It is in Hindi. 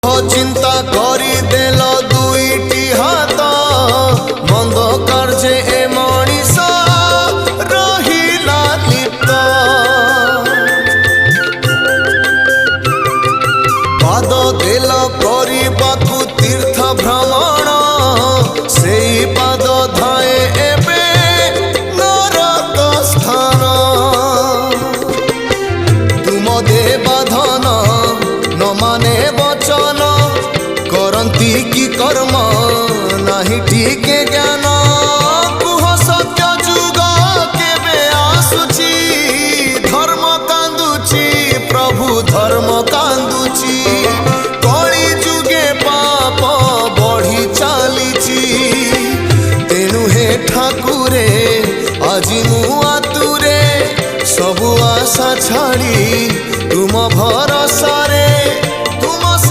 चिंता करी देल दुईटी हाथ मंद कार्य ए मनीष रहिला लिप्त पाद देल करबाकू तीर्थ भ्रमण से पाद धाए एबे नरक स्थान तुम देवाधन न माने वचन करती की कर्म नहीं ठीक ज्ञान कुह सत्य जुग केबे आसुची धर्म कांदुची प्रभु धर्म कांदुची कली जुगे पाप बढ़ी चलीची तेणु हे ठाकुरे আজি मु आतुरे सबु आशा छाड़ी तुम भर